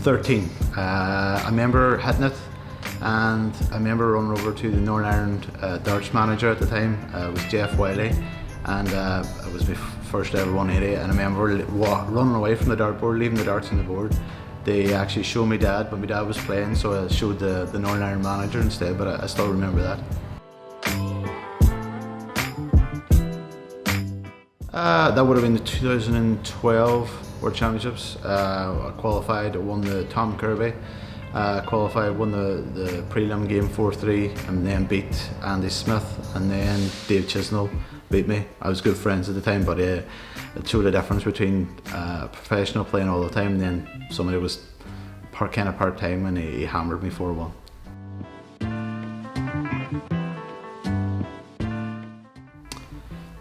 13. I remember hitting it, and I remember running over to the Northern Ireland darts manager at the time. It was Jeff Wiley, and it was my first ever 180, and I remember running away from the dartboard, leaving the darts on the board. They actually showed my dad, but my dad was playing, so I showed the Northern Ireland manager instead, but I still remember that. That would have been the 2012 World Championships. I qualified, I won the Tom Kirby. Qualified, won the prelim game 4-3, and then beat Andy Smith, and then Dave Chisnell beat me. I was good friends at the time, but it showed the difference between professional playing all the time and then somebody was kind of part-time, and he hammered me 4-1.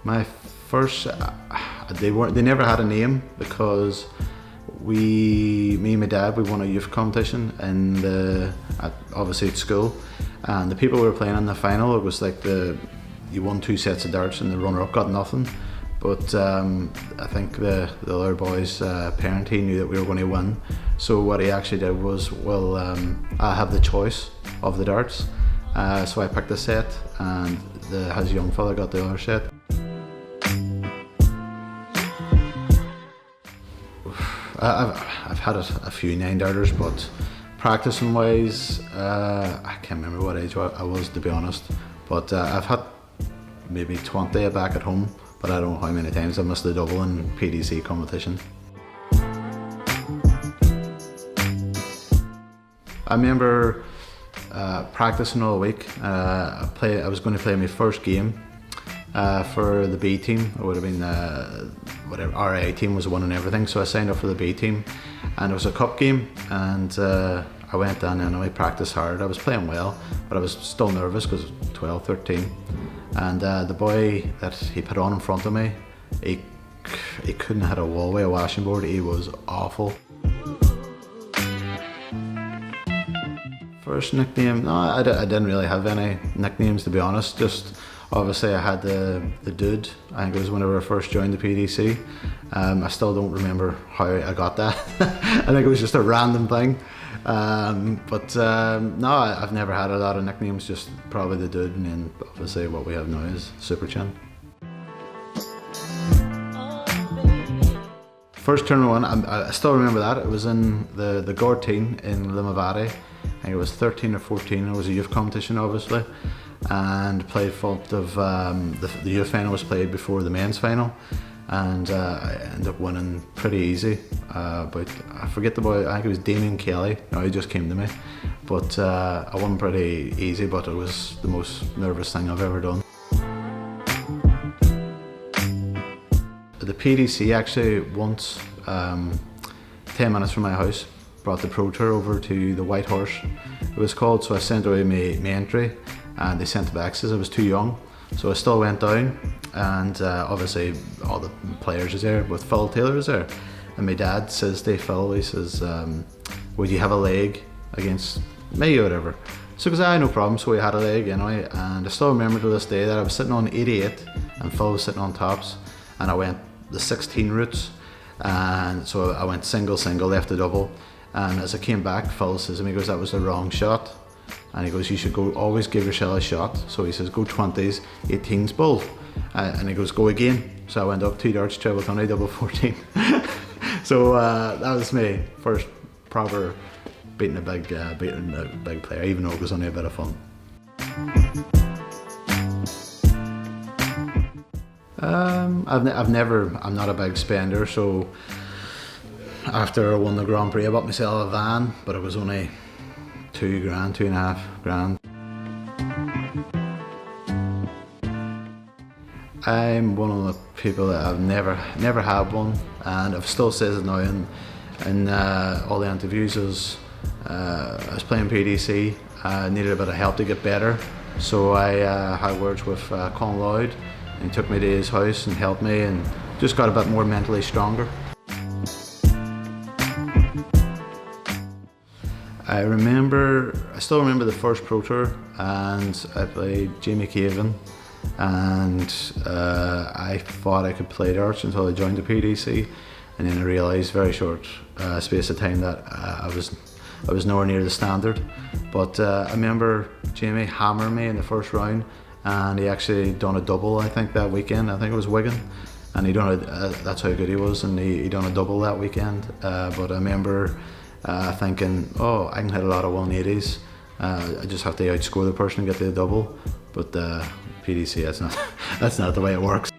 My first, they never had a name because me and my dad, we won a youth competition obviously at school, and the people we were playing in the final, it was like you won 2 sets of darts and the runner-up got nothing. But I think the other boy's parent, he knew that we were going to win. So what he actually did was, well, I have the choice of the darts. So I picked a set, and his young fella got the other set. I've had a few 9-darters, but practicing wise, I can't remember what age I was, to be honest. But I've had maybe 20 back at home, but I don't know how many times I missed the double in PDC competition. I remember practicing all week. I was going to play my first game for the B team. It would have been whatever RA team was winning everything, so I signed up for the B team, and it was a cup game, and I went down and I practiced hard. I was playing well, but I was still nervous because 12, 13. And the boy that he put on in front of me, he couldn't hit a wall with a washing board. He was awful. First nickname? No, I didn't really have any nicknames, to be honest. Just obviously I had the Dude. I think it was whenever I first joined the PDC. I still don't remember how I got that. I think it was just a random thing. No, I've never had a lot of nicknames, just probably the Dude, and then obviously what we have now is Super Chin. First tournament one, I still remember that. It was in the Gortine in Limavady. I think it was 13 or 14. It was a youth competition, obviously, and played fault of the youth final was played before the men's final. And I ended up winning pretty easy, but I forget the boy, I think it was Damien Kelly. No, he just came to me, but I won pretty easy, but it was the most nervous thing I've ever done. The PDC actually once, 10 minutes from my house, brought the Pro Tour over to the White Horse, it was called, so I sent away my entry, and they sent it back, says I was too young. So I still went down, and obviously all the players was there, but Phil Taylor was there. And my dad says to Phil, he says, would you have a leg against me or whatever? So he goes, no problem. So we had a leg anyway, and I still remember to this day that I was sitting on 88 and Phil was sitting on tops, and I went the 16 routes, and so I went single, left a double, and as I came back, Phil says to me, he goes, that was the wrong shot. And he goes, you should always give yourself a shot. So he says, go 20s, 18s bold. And he goes, go again. So I went up 2 darts, treble 20, double 14. So that was my first proper beating a big player, even though it was only a bit of fun. I'm not a big spender, so after I won the Grand Prix, I bought myself a van, but it was only £2,000, £2.5 grand. I'm one of the people that I've never had one, and I've still says it now in all the interviews. I was playing PDC, I needed a bit of help to get better, so I had words with Colin Lloyd, and he took me to his house and helped me, and just got a bit more mentally stronger. I still remember the first Pro Tour, and I played Jamie Caven, and I thought I could play darts until I joined the PDC, and then I realised very short space of time that I was nowhere near the standard. But I remember Jamie hammering me in the first round, and he actually done a double, I think, that weekend. I think it was Wigan, and that's how good he was, and he done a double that weekend. But I remember thinking, oh, I can hit a lot of 180s. I just have to outscore the person and get the double. But PDC, that's not the way it works.